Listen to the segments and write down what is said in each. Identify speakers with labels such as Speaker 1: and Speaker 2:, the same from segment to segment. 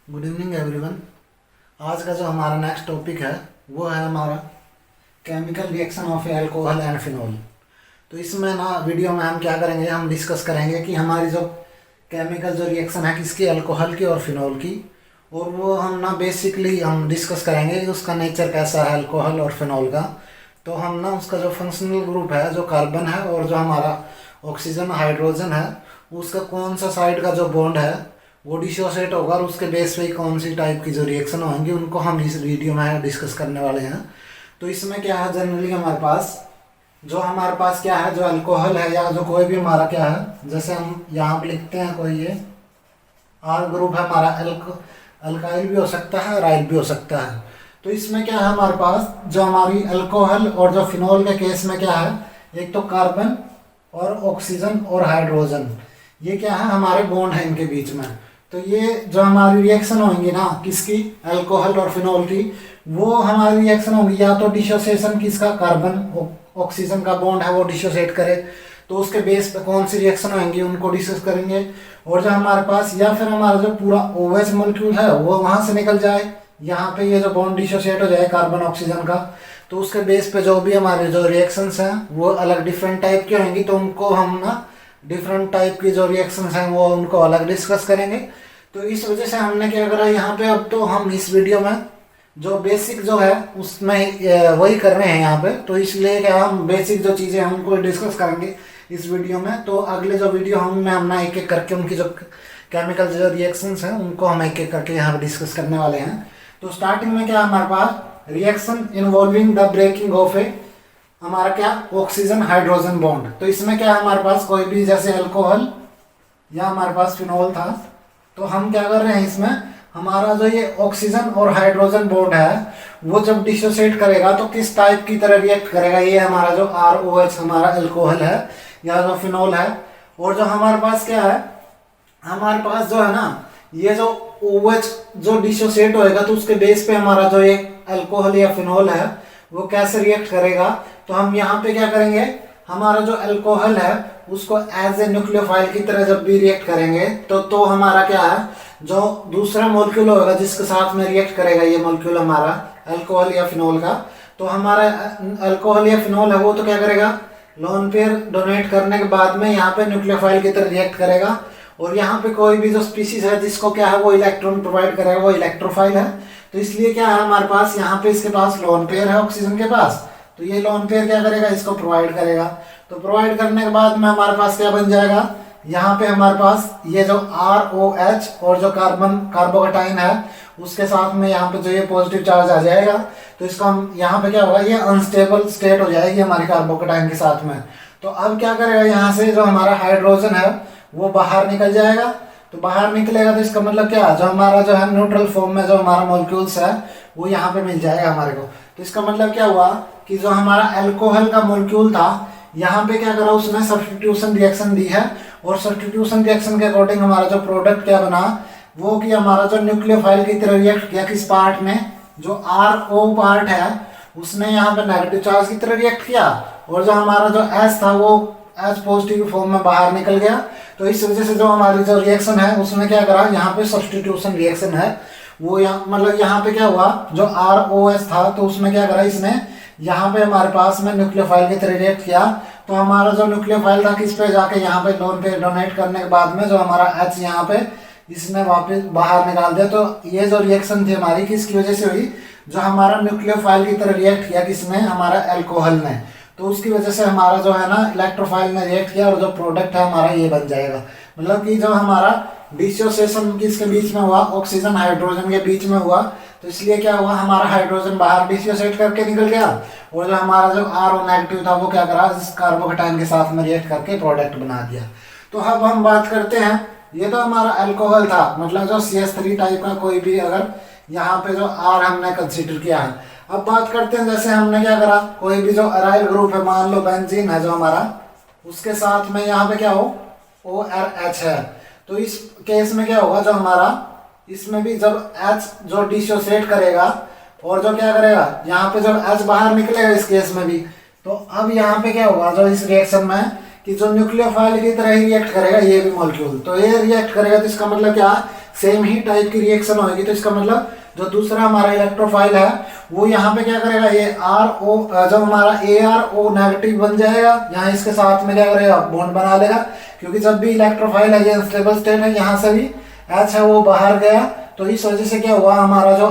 Speaker 1: Good evening everyone. आज का जो हमारा नेक्स्ट टॉपिक है वो है हमारा chemical reaction of alcohol and phenol. तो इसमें ना वीडियो में हम क्या करेंगे, हम डिस्कस करेंगे कि हमारी जो केमिकल जो रिएक्शन है किसकी, अल्कोहल की और फिनॉल की। और वो हम ना बेसिकली हम डिस्कस करेंगे कि उसका नेचर कैसा है अल्कोहल और फिनॉल का। तो हम ना उसका जो फंक्शनल ग्रुप है जो कार्बन है और जो हमारा ऑक्सीजन हाइड्रोजन है उसका कौन सा साइड का जो बॉन्ड है वो डिसोसिएट होगा और उसके बेस पे कौन सी टाइप की जो रिएक्शन होंगी उनको हम इस वीडियो में डिस्कस करने वाले हैं। तो इसमें क्या है, जनरली हमारे पास क्या है, जो अल्कोहल है या जो कोई भी हमारा क्या है, जैसे हम यहाँ पे लिखते हैं कोई ये आर ग्रुप है हमारा, अल्काइल भी हो सकता है राइल भी हो सकता है। तो इसमें क्या है, हमारे पास जो हमारी अल्कोहल और जो फिनॉल के केस में क्या है, एक तो कार्बन और ऑक्सीजन और हाइड्रोजन, ये क्या है हमारे बॉन्ड है इनके बीच में। तो ये जो हमारी रिएक्शन होंगी ना किसकी, अल्कोहल और फिनॉल की, वो हमारी रिएक्शन होगी या तो डिसोसिएशन किसका, कार्बन ऑक्सीजन का बॉन्ड है वो डिसोसिएट करे तो उसके बेस पे कौन सी रिएक्शन होंगी उनको डिस्कस करेंगे। और जो हमारे पास या फिर हमारा जो पूरा OH मॉलिक्यूल है वो वहाँ से निकल जाए, यहाँ पे ये जो बॉन्ड डिसोसिएट हो जाए कार्बन ऑक्सीजन का, तो उसके बेस पे जो भी हमारे जो रिएक्शंस हैं वो अलग डिफरेंट टाइप की होंगी। तो उनको हम ना डिफरेंट टाइप की जो रिएक्शंस हैं वो उनको अलग डिस्कस करेंगे। तो इस वजह से हमने क्या करा यहाँ पे, अब तो हम इस वीडियो में जो बेसिक जो है उसमें वही कर रहे हैं यहाँ पे। तो इसलिए क्या हम बेसिक जो चीज़ें हैं उनको डिस्कस करेंगे इस वीडियो में। तो अगले जो वीडियो हम एक एक करके उनकी जो केमिकल जो रिएक्शंस हैं उनको हम एक एक करके यहाँ पे डिस्कस करने वाले हैं। तो स्टार्टिंग में क्या हमारे पास reaction involving the breaking of a हमारा क्या, ऑक्सीजन हाइड्रोजन बॉन्ड। तो इसमें क्या हमारे पास कोई भी जैसे अल्कोहल या हमारे पास फिनॉल था, तो हम क्या कर रहे हैं इसमें, हमारा जो ये ऑक्सीजन और हाइड्रोजन बॉन्ड है वो जब डिसोसिएट करेगा तो किस टाइप की तरह रिएक्ट करेगा, ये हमारा जो ROH हमारा अल्कोहल है या जो फिनॉल है। और जो हमारे पास क्या है, हमारे पास जो है ना ये जो OH जो डिसोसिएट होएगा तो उसके बेस पे हमारा जो ये अल्कोहल या फिनॉल है वो कैसे रिएक्ट करेगा। तो हम यहाँ पे क्या करेंगे, हमारा जो अल्कोहल है उसको एज ए न्यूक्लियोफाइल की तरह जब भी रिएक्ट करेंगे तो हमारा क्या है, जो दूसरा मॉलिक्यूल होगा जिसके साथ में रिएक्ट करेगा ये मॉलिक्यूल हमारा अल्कोहल या फिनॉल का, तो हमारा अल्कोहल या फिनॉल है वो तो क्या करेगा, लोन पेयर डोनेट करने के बाद में यहाँ पे न्यूक्लियोफाइल की तरह रिएक्ट करेगा। और यहाँ पे कोई भी जो स्पीसीज है जिसको क्या है वो इलेक्ट्रॉन प्रोवाइड करेगा वो इलेक्ट्रोफाइल है। तो इसलिए क्या है हमारे पास यहाँ पे इसके पास लोन पेयर है ऑक्सीजन के पास, तो ये लोन पेयर क्या करेगा, इसको प्रोवाइड करेगा। तो प्रोवाइड करने के बाद में हमारे पास क्या बन जाएगा, यहाँ पे हमारे पास ये जो ROH और जो कार्बोकटाइन है उसके साथ में यहाँ पे जो ये पॉजिटिव चार्ज आ जाएगा। तो इसको हम यहाँ पे क्या होगा, ये अनस्टेबल स्टेट हो जाएगी हमारी कार्बोकटाइन के साथ में। तो अब क्या करेगा, यहाँ से जो हमारा हाइड्रोजन है वो बाहर निकल जाएगा। तो बाहर निकलेगा तो इसका मतलब क्या, जो हमारा जो है न्यूट्रल फॉर्म में जो हमारा मॉलिक्यूल्स है वो यहाँ पे मिल जाएगा हमारे को। तो इसका मतलब क्या हुआ कि जो हमारा अल्कोहल का मॉलिक्यूल था यहाँ पे क्या करा, उसने सब्स्टिट्यूशन रिएक्शन दी है। और सब्स्टिट्यूशन रिएक्शन के अकॉर्डिंग हमारा जो प्रोडक्ट क्या बना, वो कि हमारा जो न्यूक्लियोफाइल की तरह रिएक्ट किया किस पार्ट में, जो RO पार्ट है उसने यहाँ पे नेगेटिव चार्ज की तरह रिएक्ट किया। और जो हमारा जो H था वो H पॉजिटिव फॉर्म में बाहर निकल गया। तो इस वजह से जो हमारी जो रिएक्शन है उसमें क्या करा, यहाँ पे सब्स्टिट्यूशन रिएक्शन है वो मतलब यहाँ पे क्या हुआ, जो ROH था तो उसमें क्या करा इसने, यहाँ पे हमारे पास में न्यूक्लियोफाइल की तरह रिएक्ट किया। तो हमारा जो न्यूक्लियोफाइल था किस पे जाके, यहाँ पे लोन पे डोनेट करने के बाद में जो हमारा H यहाँ पे इसने वापस बाहर निकाल दिया। तो ये जो रिएक्शन थी हमारी किसकी वजह से हुई, जो हमारा न्यूक्लियोफाइल की तरह रिएक्ट किया किसने, हमारा अल्कोहल ने। तो उसकी वजह से हमारा जो है ना इलेक्ट्रोफाइल ने रिएक्ट किया और जो प्रोडक्ट है हमारा ये बन जाएगा। मतलब कि जो हमारा डिसोसिएशन किसके बीच में हुआ, ऑक्सीजन हाइड्रोजन के बीच में हुआ। तो इसलिए क्या हुआ, हमारा हाइड्रोजन बाहर डिसोसिएट करके निकल गया और जो हमारा जो RO नेगेटिव था वो क्या करा, इस कार्बोकटाइन के साथ में रिएक्ट करके प्रोडक्ट बना दिया। तो अब हम बात करते हैं, ये तो हमारा अल्कोहल था, मतलब जो CH3 टाइप का कोई भी, अगर यहाँ पे जो R हमने कंसिडर किया है। अब बात करते हैं, जैसे हमने क्या करा, कोई भी जो अराइल ग्रुप है, मान लो बेंजीन है जो हमारा, उसके साथ में यहाँ पे क्या हो ORH है। तो इस केस में क्या होगा, जो हमारा इसमें भी जब H जो डिसोसिएट करेगा और जो क्या करेगा, यहाँ पे जब H बाहर निकलेगा इस केस में भी, तो अब यहाँ पे क्या होगा, जो इस रिएक्शन में कि जो न्यूक्लियोफाइल की तरह ही रिएक्ट करेगा ये भी मॉलिक्यूल, तो ये रिएक्ट करेगा। तो इसका मतलब क्या, सेम ही टाइप की रिएक्शन होगी। तो इसका मतलब जो दूसरा हमारा इलेक्ट्रोफाइल है वो यहाँ पे क्या करेगा, ये आर ओ, जब हमारा ArO नेगेटिव बन जाएगा यहाँ इसके साथ में क्या करेगा, बॉन्ड बना लेगा। क्योंकि जब भी इलेक्ट्रोफाइल है ये अनस्टेबल स्टेट है, यहाँ से भी H है वो बाहर गया, तो इस वजह से क्या हुआ, हमारा जो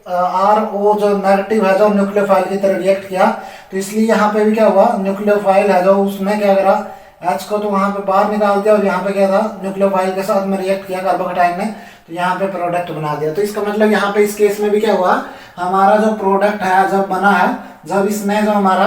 Speaker 1: ArO जो नेगेटिव है जो न्यूक्लियोफाइल की तरह रिएक्ट किया, तो इसलिए यहाँ पे भी क्या हुआ, न्यूक्लियोफाइल है जो उसने क्या करा, H को तो वहां पे बाहर निकाल दिया और यहाँ पे क्या था, न्यूक्लियोफाइल के साथ में रिएक्ट किया कार्बोकेटाइन ने, तो यहाँ पे प्रोडक्ट बना दिया। तो इसका मतलब यहाँ पे इस केस में भी क्या हुआ, हमारा जो प्रोडक्ट है जब बना है, जब इसने जो हमारा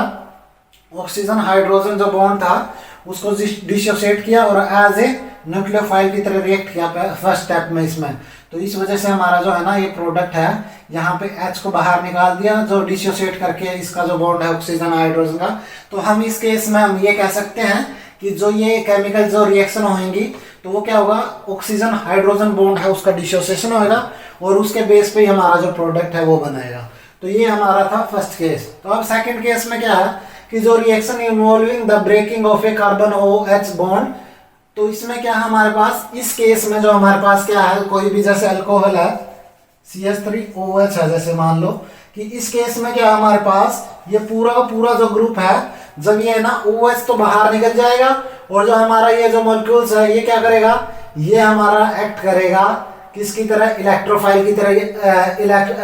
Speaker 1: ऑक्सीजन हाइड्रोजन जो बॉन्ड था उसको डिसोसिएट किया और एज ए न्यूक्लियोफाइल की तरह रिएक्ट किया फर्स्ट स्टेप में इसमें, तो इस वजह से हमारा जो है ना ये प्रोडक्ट है, यहाँ पे H को बाहर निकाल दिया जो डिसोसिएट करके इसका जो बॉन्ड है ऑक्सीजन हाइड्रोजन का। तो हम इस केस में हम ये कह सकते हैं कि जो ये केमिकल जो रिएक्शन होंगी तो वो क्या होगा, ऑक्सीजन हाइड्रोजन बॉन्ड है उसका डिसोसिएशन होगा और उसके बेस पे ही हमारा जो प्रोडक्ट है वो बनेगा। तो ये हमारा था फर्स्ट केस। तो अब सेकंड केस में क्या है कि जो reaction involving the breaking of a carbon OH bond, तो इसमें क्या है हमारे पास, इस केस में जो हमारे पास क्या है, कोई भी जैसे अल्कोहल है CH3OH है, जैसे मान लो कि इस केस में क्या है हमारे पास, ये पूरा का पूरा जो ग्रुप है, जब ये है ना OH तो बाहर निकल जाएगा और जो हमारा ये जो मॉलिक्यूल्स है ये क्या करेगा, ये हमारा एक्ट करेगा किसकी तरह, इलेक्ट्रोफाइल की तरह,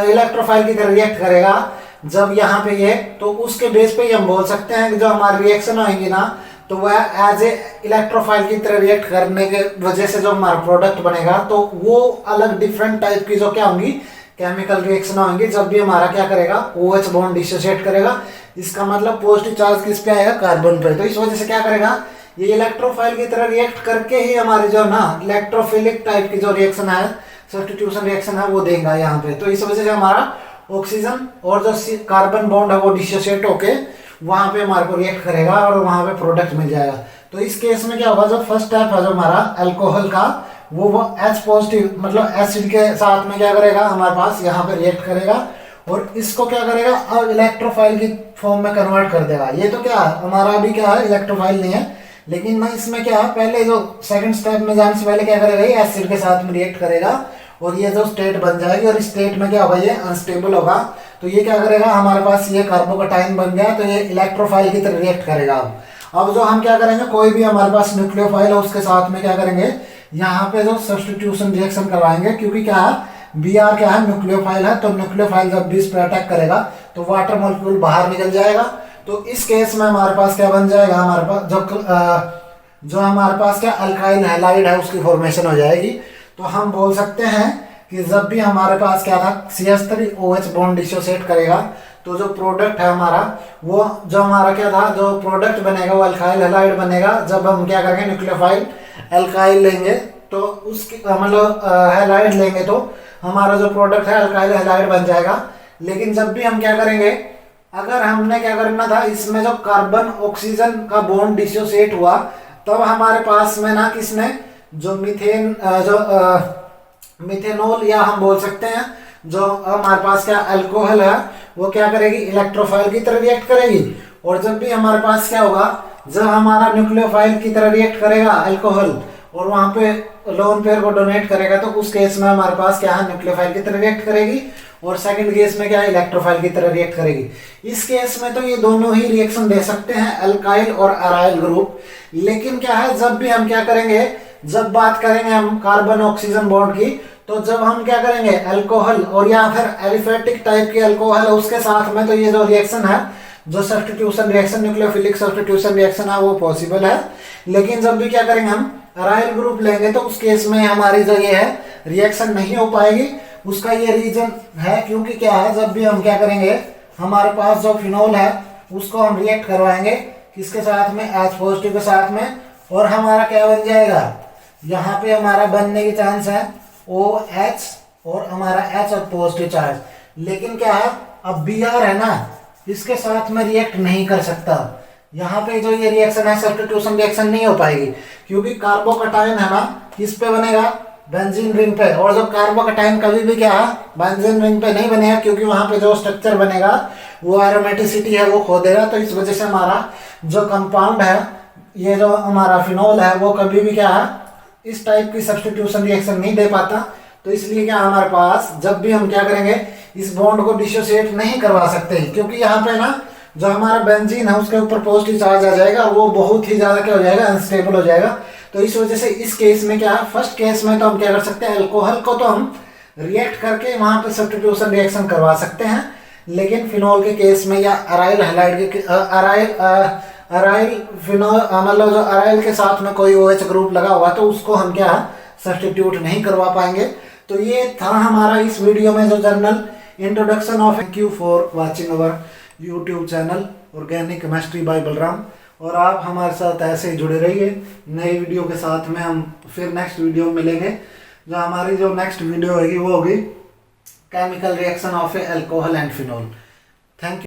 Speaker 1: इलेक्ट्रोफाइल की तरह रिएक्ट करेगा जब यहाँ पे ये, तो उसके बेस पे हम बोल सकते हैं कि जो हमारी रिएक्शन होगी ना तो वह एज ए इलेक्ट्रोफाइल की तरह रिएक्ट करने के वजह से जो हमारा प्रोडक्ट बनेगा, तो वो अलग डिफरेंट टाइप की जो क्या होंगी, केमिकल रिएक्शन होंगी जब भी हमारा क्या करेगा, OH बॉन्ड डिसोसिएट करेगा। इसका मतलब पॉजिटिव चार्ज किस पे आएगा, कार्बन पे। तो इस वजह से क्या करेगा, ये इलेक्ट्रोफाइल की तरह रिएक्ट करके ही हमारी जो ना इलेक्ट्रोफिलिक टाइप की जो रिएक्शन है, सब्स्टिट्यूशन रिएक्शन है वो देगा यहाँ पे। तो इस वजह से हमारा ऑक्सीजन और जो कार्बन बॉन्ड है वो डिसोसिएट होके वहां पे हमारे को रिएक्ट करेगा और वहां पे प्रोडक्ट मिल जाएगा। तो इस केस में क्या होगा, जो फर्स्ट स्टेप है जो हमारा अल्कोहल का, वो H पॉजिटिव मतलब एसिड के साथ में क्या करेगा, हमारे पास यहाँ पे रिएक्ट करेगा और इसको क्या करेगा, अब इलेक्ट्रोफाइल की फॉर्म में कन्वर्ट कर देगा। ये तो क्या है हमारा अभी क्या है, इलेक्ट्रोफाइल नहीं है, लेकिन ना इसमें क्या है, पहले जो सेकंड स्टेप में जाने से पहले क्या करेगा, ये एसिड के साथ में रिएक्ट करेगा और ये जो स्टेट बन जाएगी और इस स्टेट में क्या होगा, ये अनस्टेबल होगा। तो ये क्या करेगा, हमारे पास ये कार्बोकेटाइन बन गया, तो ये इलेक्ट्रोफाइल की तरह रिएक्ट करेगा। अब जो हम क्या करेंगे, कोई भी हमारे पास न्यूक्लियोफाइल है उसके साथ में क्या करेंगे, यहाँ पे जो सब्स्टिट्यूशन रिएक्शन करवाएंगे, क्योंकि क्या है, Br क्या है, न्यूक्लियोफाइल है, तो न्यूक्लियोफाइल जब भी इस पर अटैक करेगा तो वाटर मॉलिक्यूल बाहर निकल जाएगा। तो इस केस में हमारे पास क्या बन जाएगा, हमारे पास जो हमारे पास क्या अल्काइल हैलाइड है उसकी फॉर्मेशन हो जाएगी। तो हम बोल सकते हैं कि जब भी हमारे पास क्या था, CH3OH बॉन्ड डिसोसिएट करेगा तो जो प्रोडक्ट है हमारा, वो जो हमारा क्या था, जो प्रोडक्ट बनेगा वो अल्काइल हैलाइड बनेगा। जब हम क्या करेंगे, न्यूक्लियोफाइल अल्काइल लेंगे तो उसकी मतलब हैलाइड लेंगे तो हमारा जो प्रोडक्ट है अल्काइल हैलाइड बन जाएगा। लेकिन जब भी हम क्या करेंगे, अगर हमने क्या करना था, इसमें जो कार्बन ऑक्सीजन का बॉन्ड डिसोसिएट हुआ तब हमारे पास में ना किसने, जो मीथेन जो मिथेनॉल या हम बोल सकते हैं जो हमारे पास क्या अल्कोहल है, वो क्या करेगी, इलेक्ट्रोफाइल की तरह रिएक्ट करेगी। और जब भी हमारे पास क्या होगा, जब हमारा न्यूक्लियोफाइल की तरह रिएक्ट करेगा अल्कोहल और वहां पे लोन पेयर को डोनेट करेगा, तो उस केस में हमारे पास क्या है, न्यूक्लियोफाइल की तरह रिएक्ट करेगी। और सेकंड केस में क्या है, इलेक्ट्रोफाइल की तरह रिएक्ट करेगी। इस केस में तो ये दोनों ही रिएक्शन दे सकते हैं, अल्काइल और अराइल ग्रुप। लेकिन क्या है, जब भी हम क्या करेंगे, जब बात करेंगे हम कार्बन ऑक्सीजन बॉन्ड की, तो जब हम क्या करेंगे, अल्कोहल और या फिर एलिफेटिक टाइप के अल्कोहल है उसके साथ में, तो ये जो रिएक्शन है, जो substitution reaction, nucleophilic substitution reaction है वो पॉसिबल है। लेकिन जब भी क्या करेंगे हम अराइल ग्रुप लेंगे तो उस केस में हमारी जो ये है रिएक्शन नहीं हो पाएगी। उसका ये रीजन है क्योंकि क्या है, जब भी हम क्या करेंगे, हमारे पास जो फिनोल है उसको हम रिएक्ट करवाएंगे किसके साथ में, H पॉजिटिव के साथ में, और हमारा क्या बन जाएगा, यहाँ पे हमारा बनने की चांस है OH और हमारा H और पॉजिटिव चार्ज। लेकिन क्या है, अब Br है ना, इसके साथ में रिएक्ट नहीं कर सकता। यहाँ पे जो ये रिएक्शन है सब्स्टिट्यूशन रिएक्शन नहीं हो पाएगी क्योंकि कार्बोकेटाइन है ना, किस पे बनेगा, बेंजीन रिंग पे। और जो कार्बोकेटाइन कभी भी क्या है, बेंजीन रिंग पे नहीं बनेगा क्योंकि वहां पे जो स्ट्रक्चर बनेगा वो एरोमेटिसिटी है वो खो देगा। तो इस वजह से हमारा जो कंपाउंड है, ये जो हमारा फिनोल है, वो कभी भी क्या है, इस टाइप की सब्स्टिट्यूशन रिएक्शन नहीं दे पाता। तो इसलिए क्या हमारे पास जब भी हम क्या करेंगे, इस बॉन्ड को डिसोसिएट नहीं करवा सकते, क्योंकि यहाँ पे ना जो हमारा बेंजीन है उसके ऊपर पॉजिटिव चार्ज आ जाएगा, वो बहुत ही ज्यादा क्या हो जाएगा, अनस्टेबल हो जाएगा। तो इस वजह से इस केस में क्या, फर्स्ट केस में तो हम क्या कर सकते हैं, अल्कोहल को तो हम रिएक्ट करके वहां पे सब्स्टिट्यूशन रिएक्शन करवा सकते हैं, लेकिन फिनोल के केस में या अराइल हैलाइड के अराइल फिनोल मतलब जो अराइल के साथ में कोई OH ग्रुप लगा हुआ तो उसको हम क्या सब्स्टिट्यूट नहीं करवा पाएंगे। तो ये था हमारा इस वीडियो में जो journal introduction of. Thank you for watching our YouTube channel organic chemistry bye Balram, और आप हमारे साथ ऐसे ही जुड़े रहिए। नई वीडियो के साथ में हम फिर नेक्स्ट वीडियो में मिलेंगे। जो हमारी जो नेक्स्ट वीडियो होगी वो होगी chemical reaction of alcohol and phenol. Thank you.